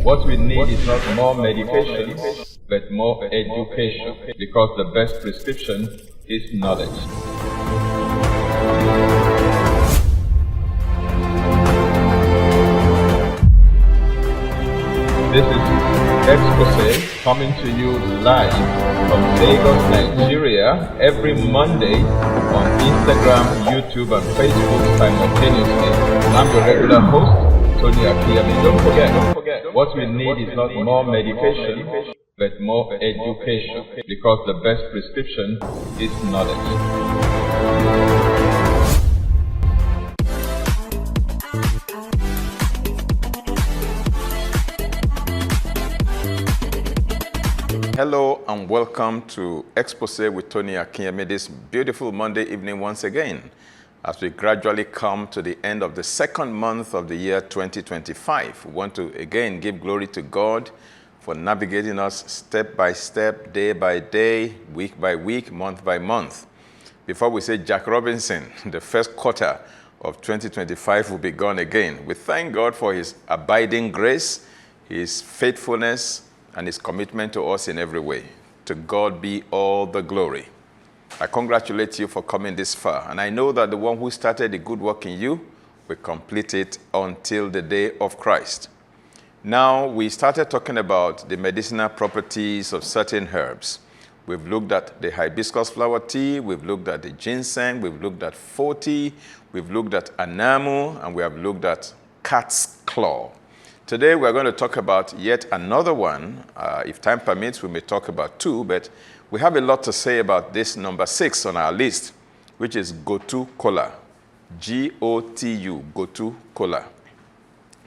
What we need is not more medications, but more education, because the best prescription is knowledge. This is Exposé coming to you live from Lagos, Nigeria, every Monday on Instagram, YouTube, and Facebook simultaneously. I'm your regular host, Tony Akinyemi. Don't forget, what we need is not more medication, but more education, because the best prescription is knowledge. Hello and welcome to Exposé with Tony Akinyemi this beautiful Monday evening once again, as we gradually come to the end of the second month of the year 2025. We want to again give glory to God for navigating us step by step, day by day, week by week, month by month. Before we say Jack Robinson, the first quarter of 2025 will be gone again. We thank God for his abiding grace, his faithfulness, and his commitment to us in every way. To God be all the glory. I congratulate you for coming this far, and I know that the one who started the good work in you will complete it until the day of Christ. Now, we started talking about the medicinal properties of certain herbs. We've looked at the hibiscus flower tea, we've looked at the ginseng, we've looked at foti, we've looked at anamu, and we have looked at cat's claw. Today, we're going to talk about yet another one. If time permits, we may talk about two, but we have a lot to say about this number 6 on our list, which is Gotu Kola. G-O-T-U, Gotu Kola.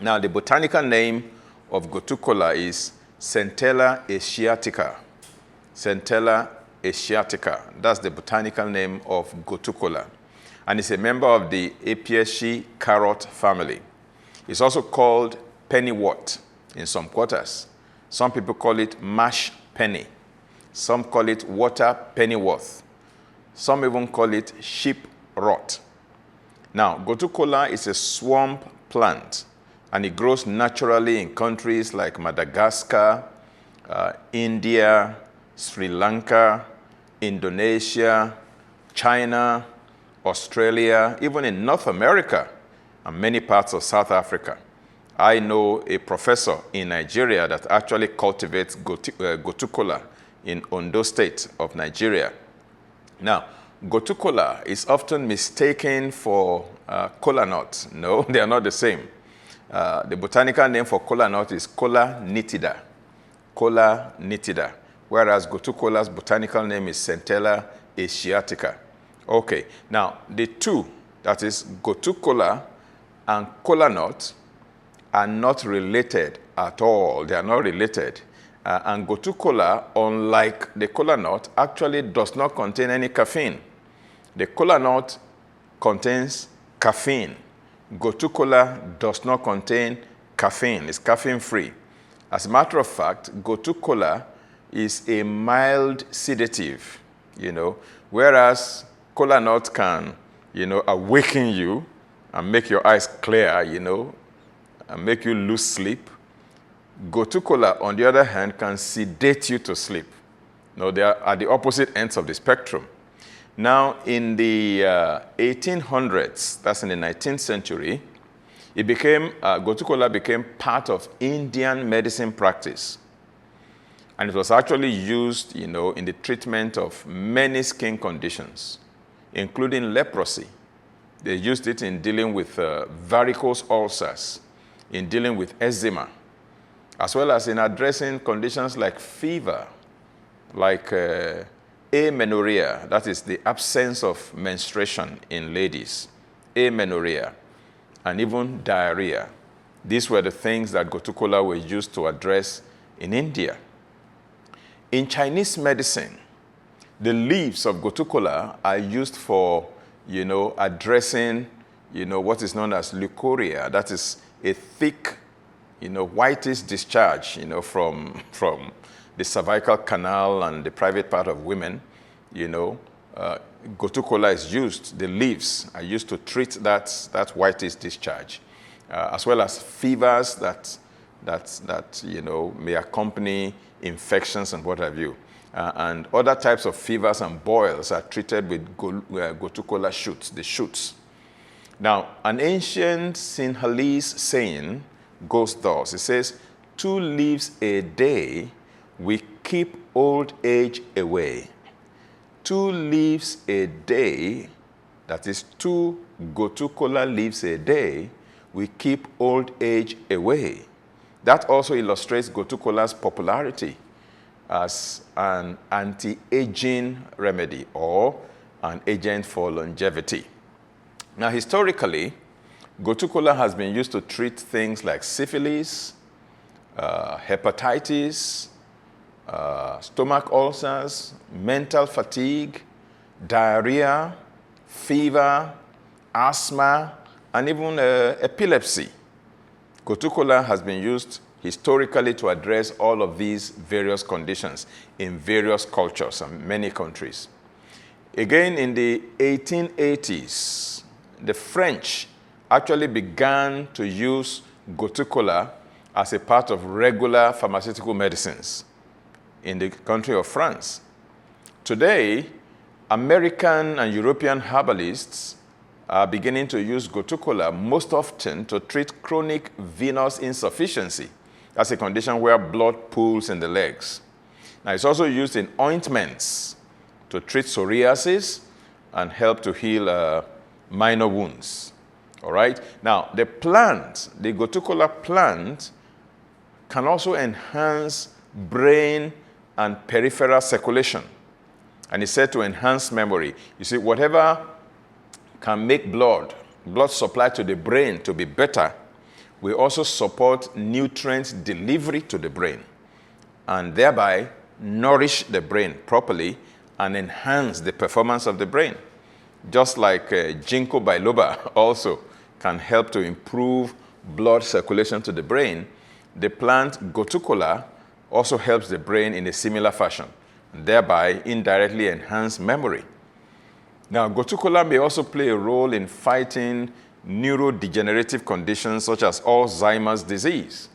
Now, the botanical name of Gotu Kola is Centella asiatica. Centella asiatica. That's the botanical name of Gotu Kola. And it's a member of the Apiaceae carrot family. It's also called pennywort in some quarters. Some people call it mash penny. Some call it water pennyworth. Some even call it sheep rot. Now, Gotu Kola is a swamp plant, and it grows naturally in countries like Madagascar, India, Sri Lanka, Indonesia, China, Australia, even in North America, and many parts of South Africa. I know a professor in Nigeria that actually cultivates Gotu Kola in Ondo State of Nigeria. Now, Gotu Kola is often mistaken for kola nut. No, they are not the same. The botanical name for kola nut is Kola nitida. Kola nitida. Whereas Gotu Kola's botanical name is Centella asiatica. Okay, now the two, that is Gotu Kola and kola nut, are not related at all. They are not related. And Gotu Kola, unlike the kola nut, actually does not contain any caffeine. The kola nut contains caffeine. Gotu Kola does not contain caffeine. It's caffeine-free. As a matter of fact, Gotu Kola is a mild sedative, whereas kola nut can, awaken you and make your eyes clear, and make you lose sleep. Gotu Kola, on the other hand, can sedate you to sleep. No, they are at the opposite ends of the spectrum. Now, in the 1800s, that's in the 19th century, Gotu Kola became part of Indian medicine practice. And it was actually used, in the treatment of many skin conditions, including leprosy. They used it in dealing with varicose ulcers, in dealing with eczema, as well as in addressing conditions like fever, like amenorrhea, that is the absence of menstruation in ladies, amenorrhea, and even diarrhea. These were the things that Gotu Kola were used to address in India. In Chinese medicine, the leaves of Gotu Kola are used for, addressing, what is known as leukorrhea. That is a thick, whitish discharge, from the cervical canal and the private part of women. Gotu Kola is used. The leaves are used to treat that whitish discharge, as well as fevers that that may accompany infections and what have you. And other types of fevers and boils are treated with Gotu Kola shoots, the shoots. Now, an ancient Sinhalese saying goes thus. It says, 2 leaves a day, we keep old age away. 2 leaves a day, that is 2 Gotu Kola leaves a day, we keep old age away. That also illustrates Gotu Kola's popularity as an anti-aging remedy or an agent for longevity. Now, historically, Gotu Kola has been used to treat things like syphilis, hepatitis, stomach ulcers, mental fatigue, diarrhea, fever, asthma, and even epilepsy. Gotu Kola has been used historically to address all of these various conditions in various cultures and many countries. Again, in the 1880s, the French actually began to use Gotu Kola as a part of regular pharmaceutical medicines in the country of France. Today, American and European herbalists are beginning to use Gotu Kola most often to treat chronic venous insufficiency. That's a condition where blood pools in the legs. Now, it's also used in ointments to treat psoriasis and help to heal minor wounds. All right? Now, the plant, the Gotu Kola plant, can also enhance brain and peripheral circulation. And it's said to enhance memory. You see, whatever can make blood supply to the brain to be better, we also support nutrient delivery to the brain and thereby nourish the brain properly and enhance the performance of the brain. Just like ginkgo biloba also can help to improve blood circulation to the brain, the plant Gotu Kola also helps the brain in a similar fashion, thereby indirectly enhance memory. Now, Gotu Kola may also play a role in fighting neurodegenerative conditions such as Alzheimer's disease.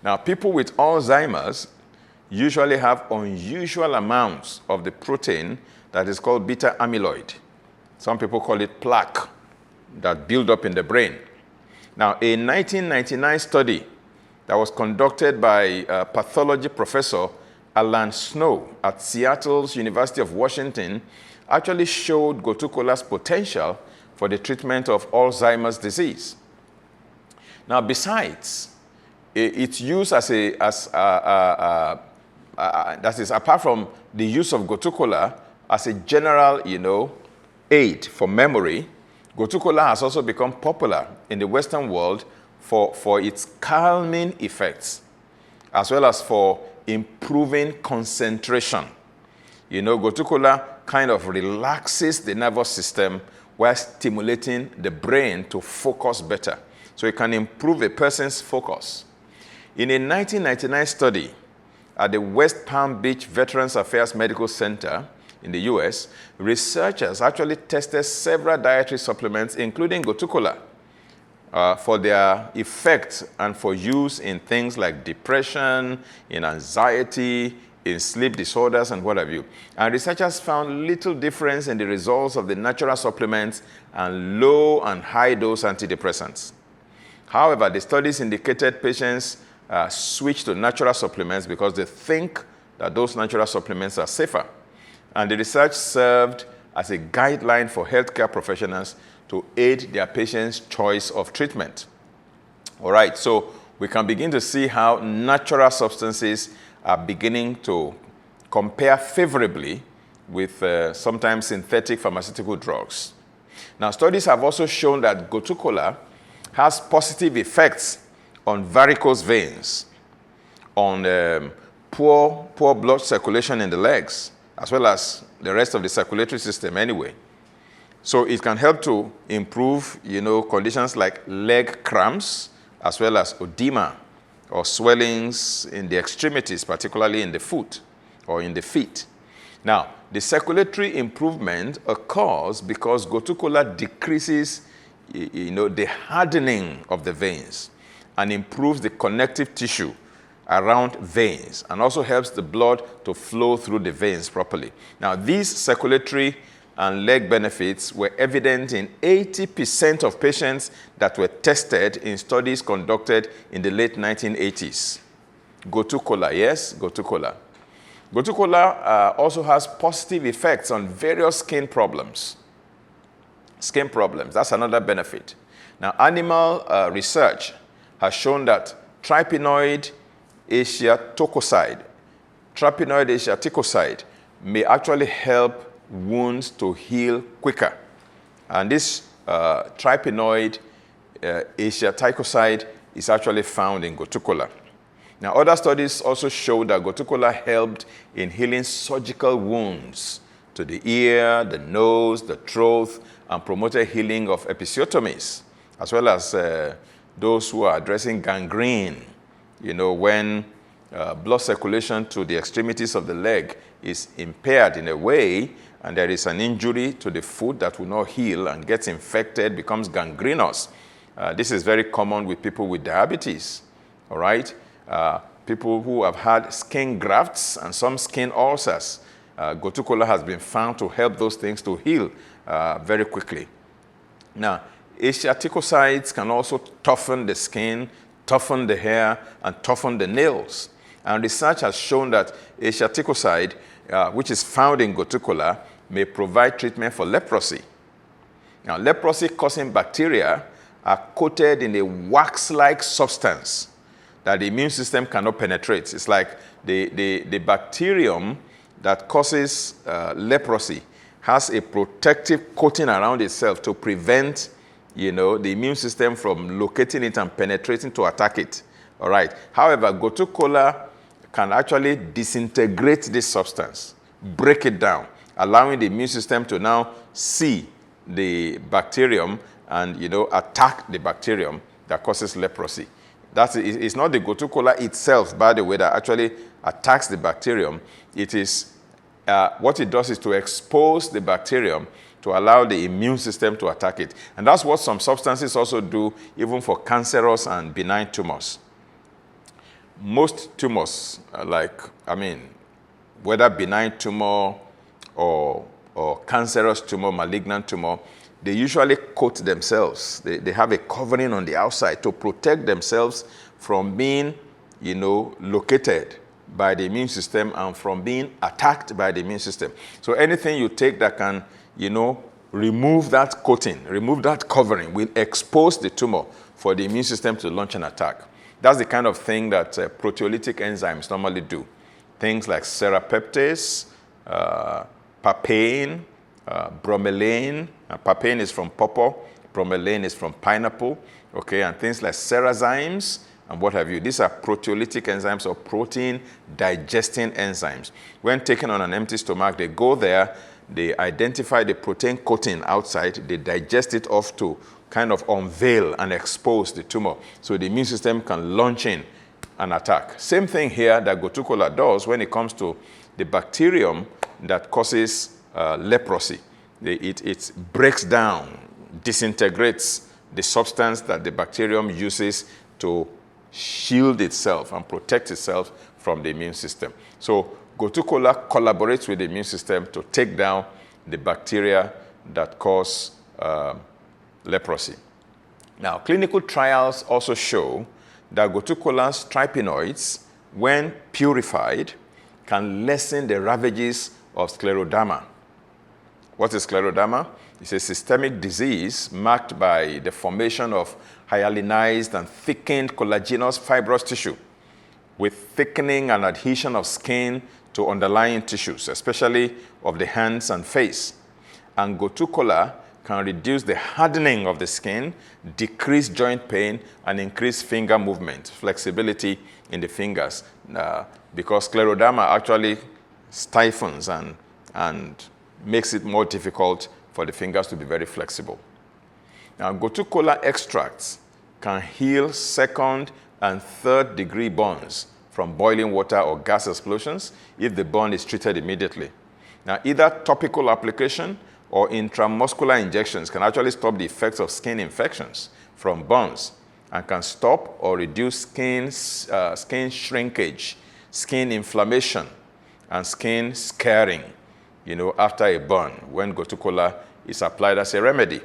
Now, people with Alzheimer's usually have unusual amounts of the protein that is called beta amyloid. Some people call it plaque that build up in the brain. Now, a 1999 study that was conducted by pathology professor Alan Snow at Seattle's University of Washington actually showed Gotu Kola's potential for the treatment of Alzheimer's disease. Now, besides its use that is apart from the use of Gotu Kola as a general, aid for memory, Gotu Kola has also become popular in the Western world for its calming effects, as well as for improving concentration. Gotu Kola kind of relaxes the nervous system while stimulating the brain to focus better. So it can improve a person's focus. In a 1999 study at the West Palm Beach Veterans Affairs Medical Center in the US, researchers actually tested several dietary supplements, including Gotu Kola, for their effect and for use in things like depression, in anxiety, in sleep disorders, and what have you. And researchers found little difference in the results of the natural supplements and low and high dose antidepressants. However, the studies indicated patients switch to natural supplements because they think that those natural supplements are safer. And the research served as a guideline for healthcare professionals to aid their patients' choice of treatment. All right, so we can begin to see how natural substances are beginning to compare favorably with sometimes synthetic pharmaceutical drugs. Now, studies have also shown that Gotu Kola has positive effects on varicose veins, on poor blood circulation in the legs, as well as the rest of the circulatory system anyway. So it can help to improve, conditions like leg cramps, as well as edema or swellings in the extremities, particularly in the foot or in the feet. Now, the circulatory improvement occurs because Gotu Kola decreases, the hardening of the veins. and improves the connective tissue around veins and also helps the blood to flow through the veins properly. Now, these circulatory and leg benefits were evident in 80% of patients that were tested in studies conducted in the late 1980s. Gotu Kola, yes, Gotu Kola. Gotu Kola also has positive effects on various skin problems. Skin problems, that's another benefit. Now, animal research has shown that trypanoid asiaticoside may actually help wounds to heal quicker. And this trypanoid asiaticoside is actually found in Gotu Kola. Now, other studies also show that Gotu Kola helped in healing surgical wounds to the ear, the nose, the throat, and promoted healing of episiotomies, as well as those who are addressing gangrene. You know, when blood circulation to the extremities of the leg is impaired in a way, and there is an injury to the foot that will not heal and gets infected, becomes gangrenous. This is very common with people with diabetes, all right? People who have had skin grafts and some skin ulcers. Gotu Kola has been found to help those things to heal very quickly. Now, asiaticosides can also toughen the skin, toughen the hair, and toughen the nails. And research has shown that asiaticoside, which is found in Gotu Kola, may provide treatment for leprosy. Now, leprosy-causing bacteria are coated in a wax-like substance that the immune system cannot penetrate. It's like the bacterium that causes leprosy has a protective coating around itself to prevent, the immune system from locating it and penetrating to attack it. All right. However, Gotu Kola can actually disintegrate this substance, break it down, allowing the immune system to now see the bacterium and, attack the bacterium that causes leprosy. It's not the Gotu Kola itself, by the way, that actually attacks the bacterium. It is, what it does is to expose the bacterium to allow the immune system to attack it. And that's what some substances also do, even for cancerous and benign tumors. Most tumors, whether benign tumor or cancerous tumor, malignant tumor, they usually coat themselves. They have a covering on the outside to protect themselves from being, located by the immune system and from being attacked by the immune system. So anything you take that can, remove that coating, remove that covering, will expose the tumor for the immune system to launch an attack. That's the kind of thing that proteolytic enzymes normally do. Things like serrapeptase, papain, bromelain. Papain is from pawpaw, bromelain is from pineapple, okay, and things like serrazymes and what have you. These are proteolytic enzymes or protein digesting enzymes. When taken on an empty stomach, they go there, they identify the protein coating outside, they digest it off to kind of unveil and expose the tumor so the immune system can launch in an attack. Same thing here that Gotu Kola does when it comes to the bacterium that causes leprosy. It breaks down, disintegrates the substance that the bacterium uses to shield itself and protect itself from the immune system. So Gotu Kola collaborates with the immune system to take down the bacteria that cause leprosy. Now, clinical trials also show that Gotu Kola's trypanoids, when purified, can lessen the ravages of scleroderma. What is scleroderma? It's a systemic disease marked by the formation of hyalinized and thickened collagenous fibrous tissue with thickening and adhesion of skin to underlying tissues, especially of the hands and face. And Gotu Kola can reduce the hardening of the skin, decrease joint pain, and increase finger movement, flexibility in the fingers, because scleroderma actually stifles and makes it more difficult for the fingers to be very flexible. Now, Gotu Kola extracts can heal second and third degree burns from boiling water or gas explosions if the burn is treated immediately. Now, either topical application or intramuscular injections can actually stop the effects of skin infections from burns and can stop or reduce skin shrinkage, skin inflammation, and skin scarring, after a burn when Gotu Kola is applied as a remedy.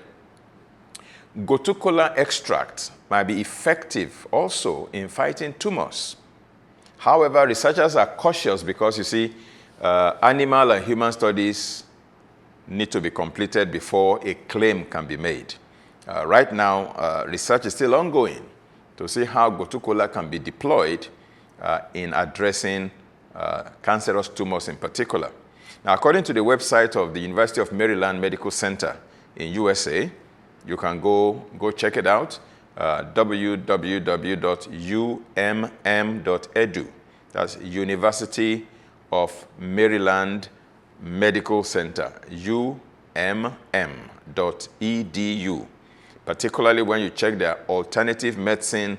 Gotu Kola extract might be effective also in fighting tumors. However, researchers are cautious because, you see, animal and human studies need to be completed before a claim can be made. Right now, research is still ongoing to see how Gotu Kola can be deployed in addressing cancerous tumors in particular. Now, according to the website of the University of Maryland Medical Center in USA, you can go check it out, www.umm.edu. That's University of Maryland Medical Center, umm.edu. Particularly when you check their alternative medicine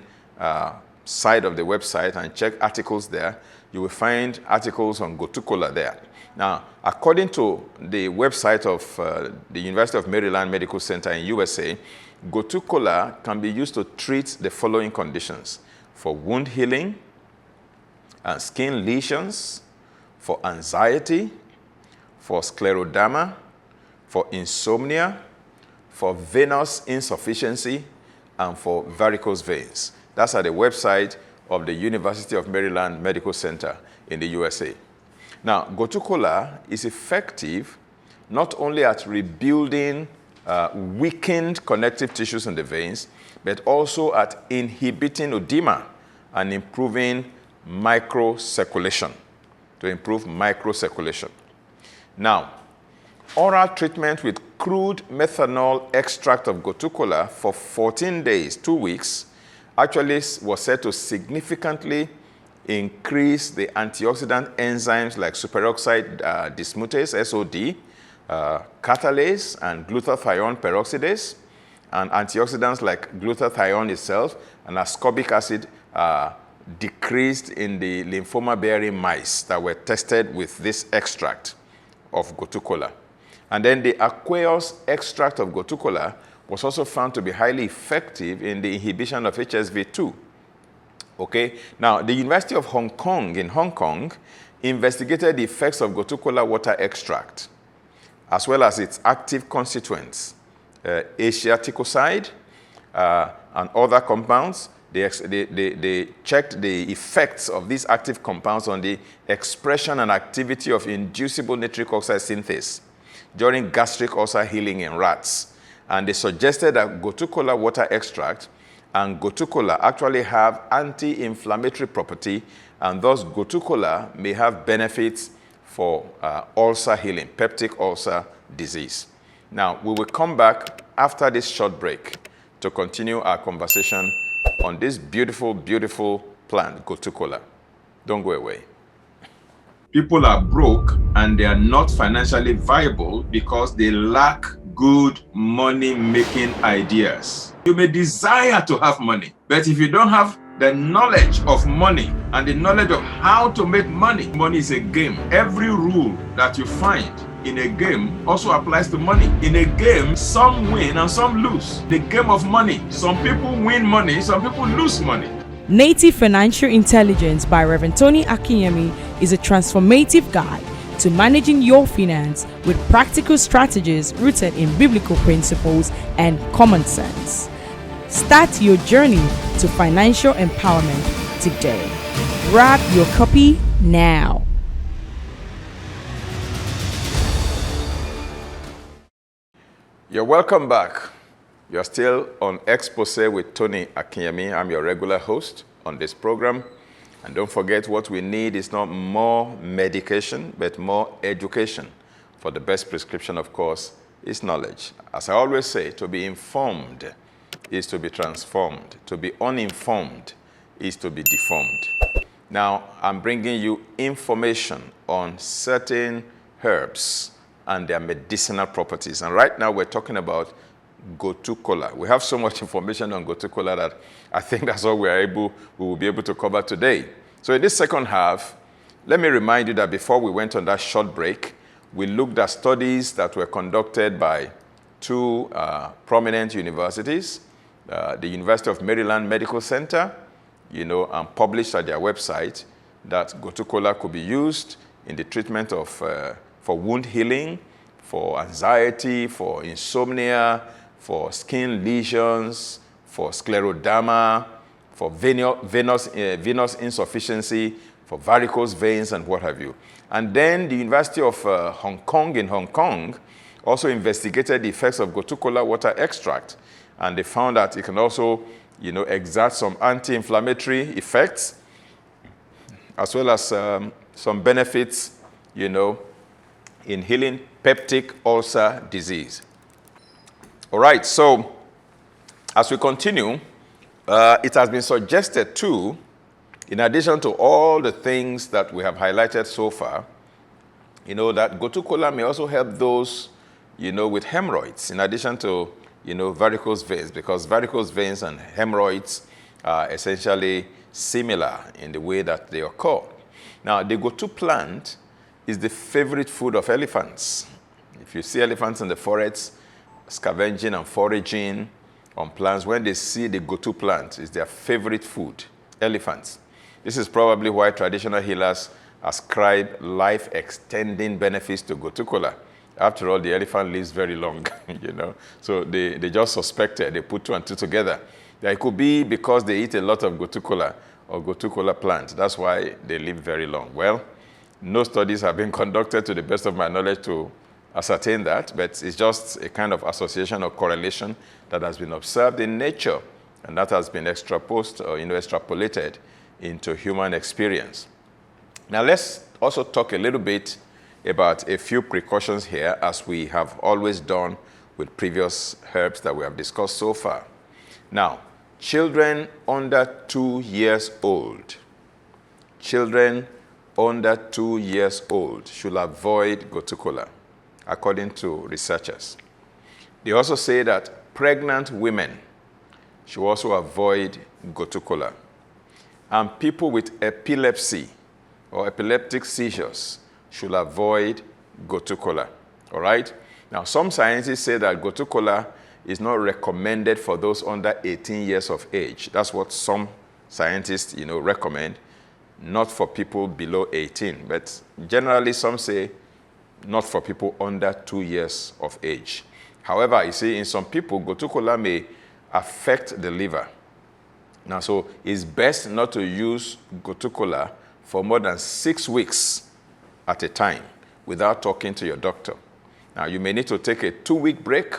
side of the website and check articles there, you will find articles on Gotu Kola there. Now, according to the website of the University of Maryland Medical Center in USA, Gotu Kola can be used to treat the following conditions: for wound healing and skin lesions, for anxiety, for scleroderma, for insomnia, for venous insufficiency, and for varicose veins. That's at the website of the University of Maryland Medical Center in the USA. Now, Gotu Kola is effective not only at rebuilding weakened connective tissues in the veins, but also at inhibiting edema and improving microcirculation, to improve microcirculation. Now, oral treatment with crude methanol extract of Gotu Kola for 14 days, 2 weeks, actually was said to significantly increase the antioxidant enzymes like superoxide dismutase, SOD, catalase, and glutathione peroxidase, and antioxidants like glutathione itself and ascorbic acid decreased in the lymphoma-bearing mice that were tested with this extract of Gotu Kola. And then the aqueous extract of Gotu Kola was also found to be highly effective in the inhibition of HSV2. Okay, now the University of Hong Kong in Hong Kong investigated the effects of Gotu Kola water extract, as well as its active constituents, asiaticoside and other compounds. They checked the effects of these active compounds on the expression and activity of inducible nitric oxide synthase during gastric ulcer healing in rats. And they suggested that Gotu Kola water extract and Gotu Kola actually have anti-inflammatory property, and thus Gotu Kola may have benefits for ulcer healing, peptic ulcer disease. Now, we will come back after this short break to continue our conversation on this beautiful, beautiful plant, Gotu Kola. Don't go away. People are broke and they are not financially viable because they lack good money-making ideas. You may desire to have money, but if you don't have the knowledge of money and the knowledge of how to make money, money is a game. Every rule that you find in a game also applies to money. In a game, some win and some lose. The game of money, some people win money, some people lose money. Native Financial Intelligence by Reverend Tony Akinyemi is a transformative guide to managing your finance with practical strategies rooted in biblical principles and common sense. Start your journey to financial empowerment today. Grab your copy now. You're welcome back. You're still on Exposé with Tony Akinyemi. I'm your regular host on this program. And don't forget, what we need is not more medication, but more education. For the best prescription, of course, is knowledge. As I always say, to be informed is to be transformed. To be uninformed is to be deformed. Now, I'm bringing you information on certain herbs and their medicinal properties. And right now, we're talking about Gotu Kola. We have so much information on Gotu Kola that I think that's all we will be able to cover today. So in this second half, let me remind you that before we went on that short break, we looked at studies that were conducted by two prominent universities, the University of Maryland Medical Center, and published at their website that Gotu Kola could be used in the treatment of for wound healing, for anxiety, for insomnia, for skin lesions, for scleroderma, for venous insufficiency, for varicose veins, and what have you. And then the University of Hong Kong in Hong Kong also investigated the effects of Gotu Kola water extract, and they found that it can also, exert some anti-inflammatory effects, as well as some benefits, in healing peptic ulcer disease. All right, so as we continue, it has been suggested too, in addition to all the things that we have highlighted so far, that Gotu Kola may also help those, with hemorrhoids, in addition to, varicose veins, because varicose veins and hemorrhoids are essentially similar in the way that they occur. Now, the Gotu plant is the favorite food of elephants. If you see elephants in the forests, scavenging and foraging on plants, when they see the Gotu plant, it's their favorite food, elephants. This is probably why traditional healers ascribe life-extending benefits to Gotu Kola. After all, the elephant lives very long, So they just suspected, they put two and two together. That it could be because they eat a lot of Gotu Kola or Gotu Kola plant. That's why they live very long. Well, no studies have been conducted, to the best of my knowledge, to ascertain that, but it's just a kind of association or correlation that has been observed in nature, and that has been extrapolated into human experience. Now, let's also talk a little bit about a few precautions here, as we have always done with previous herbs that we have discussed so far. Now, children under 2 years old, under 2 years old should avoid Gotu Kola, according to researchers. They also say that pregnant women should also avoid Gotu Kola. And people with epilepsy or epileptic seizures should avoid Gotu Kola. All right? Now, some scientists say that Gotu Kola is not recommended for those under 18 years of age. That's what some scientists, recommend, not for people below 18. But generally, some say not for people under 2 years of age. However, you see, in some people, Gotu Kola may affect the liver. Now, so it's best not to use Gotu Kola for more than 6 weeks at a time without talking to your doctor. Now, you may need to take a 2-week break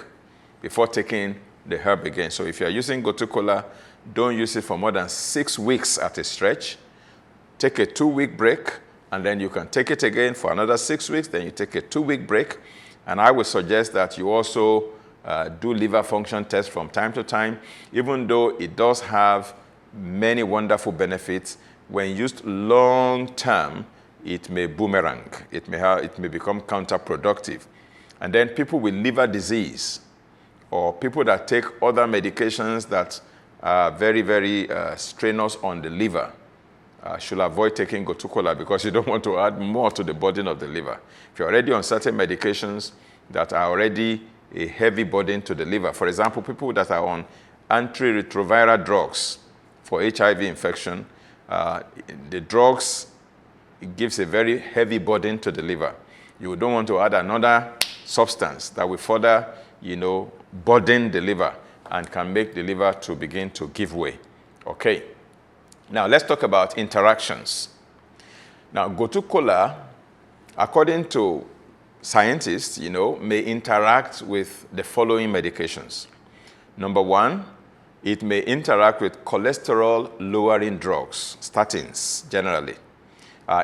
before taking the herb again. So if you're using Gotu Kola, don't use it for more than 6 weeks at a stretch. Take a 2-week break, and then you can take it again for another 6 weeks. Then you take a 2-week break. And I would suggest that you also do liver function tests from time to time. Even though it does have many wonderful benefits, when used long-term, it may boomerang. It may become counterproductive. And then people with liver disease, or people that take other medications that are very, very strenuous on the liver, should avoid taking Gotu Kola, because you don't want to add more to the burden of the liver. If you're already on certain medications that are already a heavy burden to the liver, for example, people that are on antiretroviral drugs for HIV infection, the drugs, it gives a very heavy burden to the liver. You don't want to add another substance that will further, burden the liver and can make the liver to begin to give way. Okay. Now, let's talk about interactions. Now, Gotu Kola, according to scientists, may interact with the following medications. Number one, it may interact with cholesterol-lowering drugs, statins, generally.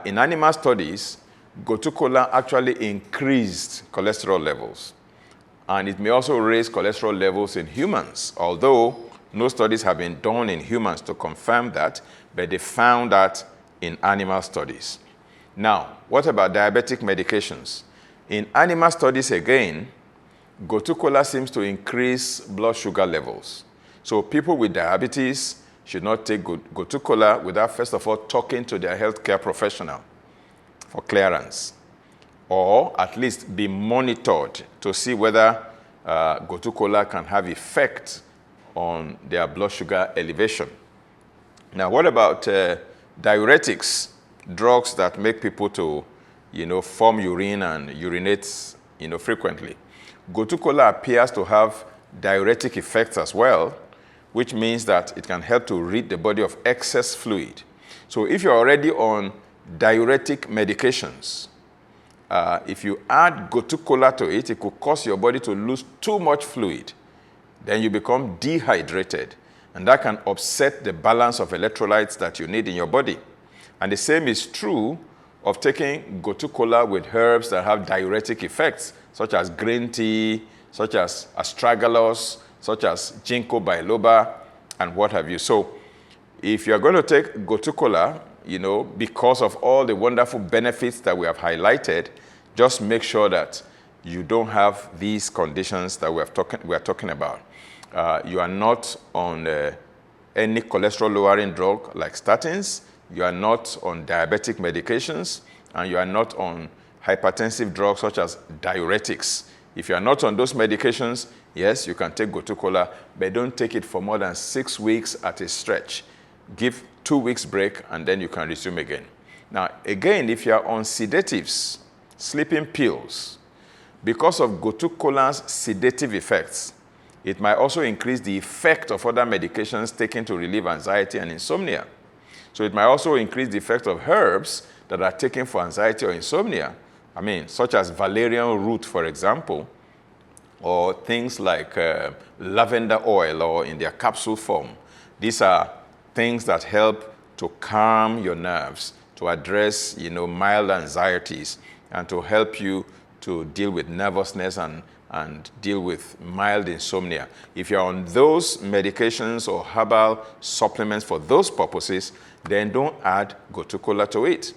In animal studies, Gotu Kola actually increased cholesterol levels. And it may also raise cholesterol levels in humans, although no studies have been done in humans to confirm that, but they found that in animal studies. Now, what about diabetic medications? In animal studies again, Gotu Kola seems to increase blood sugar levels. So people with diabetes should not take Gotu Kola without first of all talking to their healthcare professional for clearance, or at least be monitored to see whether Gotu Kola can have effect on their blood sugar elevation. Now, what about diuretics, drugs that make people to, form urine and urinate, frequently? Gotu Kola appears to have diuretic effects as well, which means that it can help to rid the body of excess fluid. So if you're already on diuretic medications, if you add Gotu Kola to it, it could cause your body to lose too much fluid. Then you become dehydrated, and that can upset the balance of electrolytes that you need in your body. And the same is true of taking Gotu Kola with herbs that have diuretic effects, such as green tea, such as astragalus, such as ginkgo biloba, and what have you. So if you're going to take Gotu Kola, because of all the wonderful benefits that we have highlighted, just make sure that you don't have these conditions that we are talking about. You are not on any cholesterol-lowering drug like statins. You are not on diabetic medications, and you are not on hypertensive drugs such as diuretics. If you are not on those medications, yes, you can take Gotu Kola, but don't take it for more than 6 weeks at a stretch. Give 2 weeks break, and then you can resume again. Now, again, if you are on sedatives, sleeping pills, because of Gotu Kola's sedative effects, it might also increase the effect of other medications taken to relieve anxiety and insomnia. So it might also increase the effect of herbs that are taken for anxiety or insomnia. Such as valerian root, for example, or things like lavender oil or in their capsule form. These are things that help to calm your nerves, to address, mild anxieties, and to help you to deal with nervousness and deal with mild insomnia. If you're on those medications or herbal supplements for those purposes, then don't add Gotu Kola to it.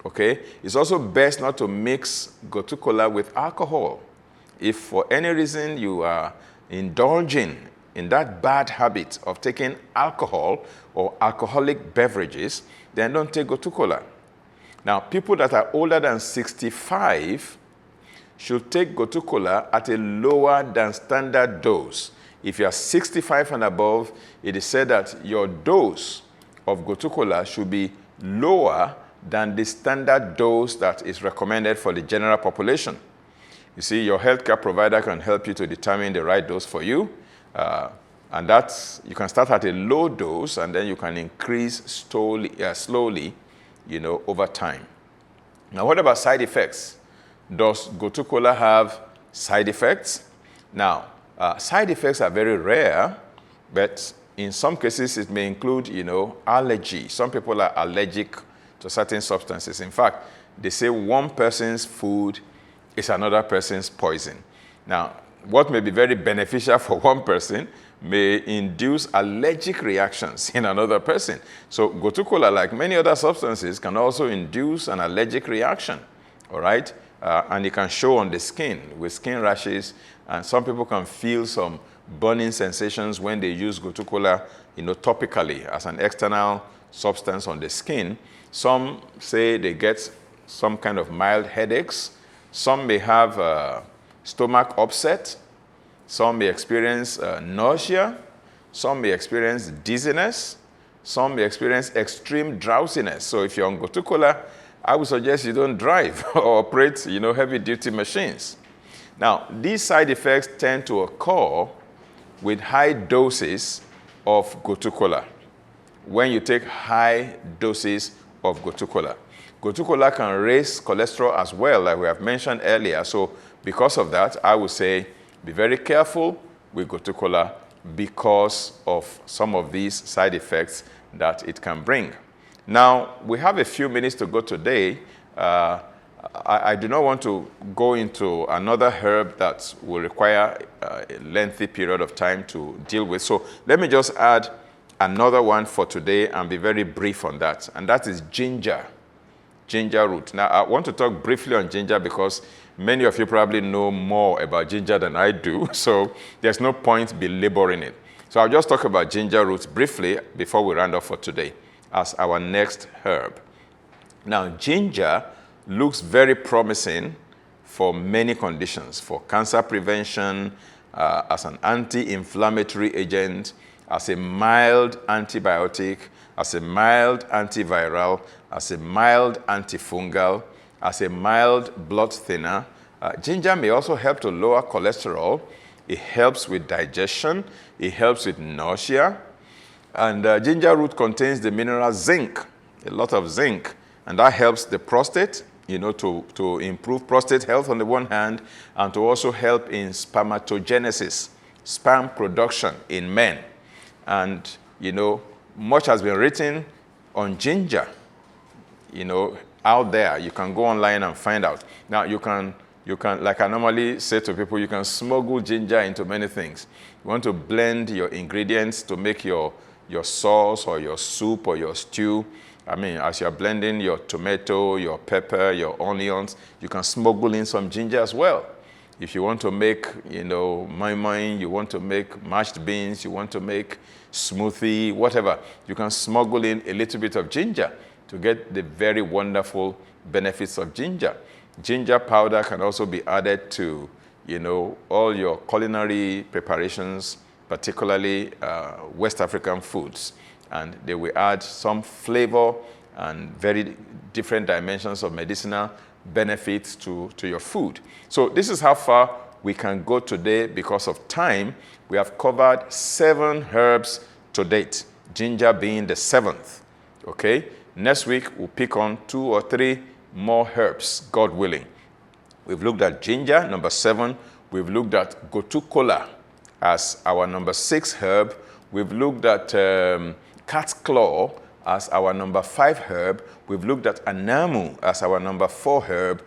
Okay? It's also best not to mix Gotu Kola with alcohol. If for any reason you are indulging in that bad habit of taking alcohol or alcoholic beverages, then don't take Gotu Kola. Now, people that are older than 65 should take Gotu Kola at a lower than standard dose. If you are 65 and above, it is said that your dose of Gotu Kola should be lower than the standard dose that is recommended for the general population. You see, your healthcare provider can help you to determine the right dose for you. And that's, you can start at a low dose, and then you can increase slowly, over time. Now, what about side effects? Does Gotu Kola have side effects? Now, side effects are very rare, but in some cases it may include, allergy. Some people are allergic to certain substances. In fact, they say one person's food is another person's poison. Now, what may be very beneficial for one person may induce allergic reactions in another person. So Gotu Kola, like many other substances, can also induce an allergic reaction, all right? And it can show on the skin with skin rashes, and some people can feel some burning sensations when they use Gotu Kola, topically as an external substance on the skin. Some say they get some kind of mild headaches. Some may have stomach upset. Some may experience nausea. Some may experience dizziness. Some may experience extreme drowsiness. So if you're on Gotu Kola, I would suggest you don't drive or operate, heavy-duty machines. Now, these side effects tend to occur with high doses of Gotu Kola. When you take high doses of Gotu Kola. Gotu Kola can raise cholesterol as well, like we have mentioned earlier. So because of that, I would say be very careful with Gotu Kola because of some of these side effects that it can bring. Now, we have a few minutes to go today. I do not want to go into another herb that will require a lengthy period of time to deal with. So let me just add another one for today and be very brief on that, and that is ginger. Ginger root. Now, I want to talk briefly on ginger because many of you probably know more about ginger than I do, so there's no point belaboring it. So I'll just talk about ginger roots briefly before we round off for today as our next herb. Now, ginger looks very promising for many conditions, for cancer prevention, as an anti-inflammatory agent, as a mild antibiotic, as a mild antiviral, as a mild antifungal, as a mild blood thinner. Ginger may also help to lower cholesterol. It helps with digestion. It helps with nausea. And ginger root contains the mineral zinc, a lot of zinc, and that helps the prostate, to improve prostate health on the one hand, and to also help in spermatogenesis, sperm production in men. And, much has been written on ginger, out there. You can go online and find out. Now, you can, like I normally say to people, you can smuggle ginger into many things. You want to blend your ingredients to make your sauce or your soup or your stew. I mean, as you're blending your tomato, your pepper, your onions, you can smuggle in some ginger as well. If you want to make, moi, you want to make mashed beans, you want to make smoothie, whatever, you can smuggle in a little bit of ginger to get the very wonderful benefits of ginger. Ginger powder can also be added to, all your culinary preparations, particularly West African foods. And they will add some flavor and very different dimensions of medicinal benefits to your food. So this is how far we can go today because of time. We have covered 7 herbs to date, ginger being the 7th, okay? Next week, we'll pick on 2 or 3 more herbs, God willing. We've looked at ginger, number 7. We've looked at Gotu Kola as our number 6 herb. We've looked at cat's claw as our number 5 herb. We've looked at anamu as our number 4 herb.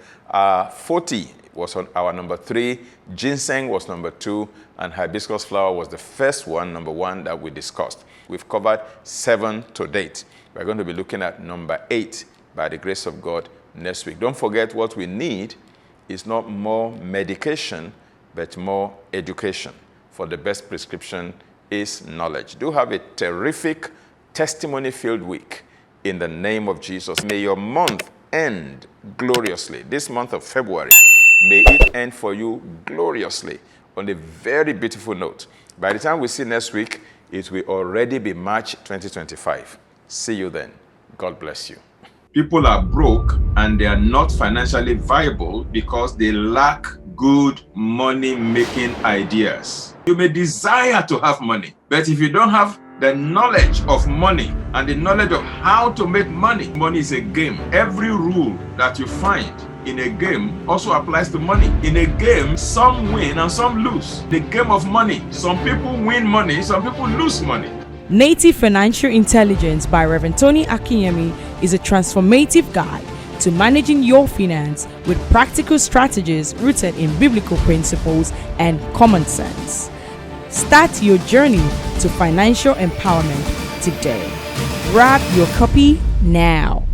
40 was on our number 3. Ginseng was number 2. And hibiscus flower was the first one, number 1, that we discussed. We've covered 7 to date. We're going to be looking at number 8 by the grace of God next week. Don't forget, what we need is not more medication, but more education. For the best prescription is knowledge. Do have a terrific testimony-filled week in the name of Jesus. May your month end gloriously. This month of February, may it end for you gloriously on a very beautiful note. By the time we see next week, it will already be March 2025. See you then. God bless you. People are broke and they are not financially viable because they lack good money-making ideas. You may desire to have money, but if you don't have the knowledge of money and the knowledge of how to make money, money is a game. Every rule that you find in a game also applies to money. In a game, some win and some lose. The game of money, some people win money, some people lose money. Native Financial Intelligence by Reverend Tony Akinyemi is a transformative guide to managing your finance with practical strategies rooted in biblical principles and common sense. Start your journey to financial empowerment today. Grab your copy now.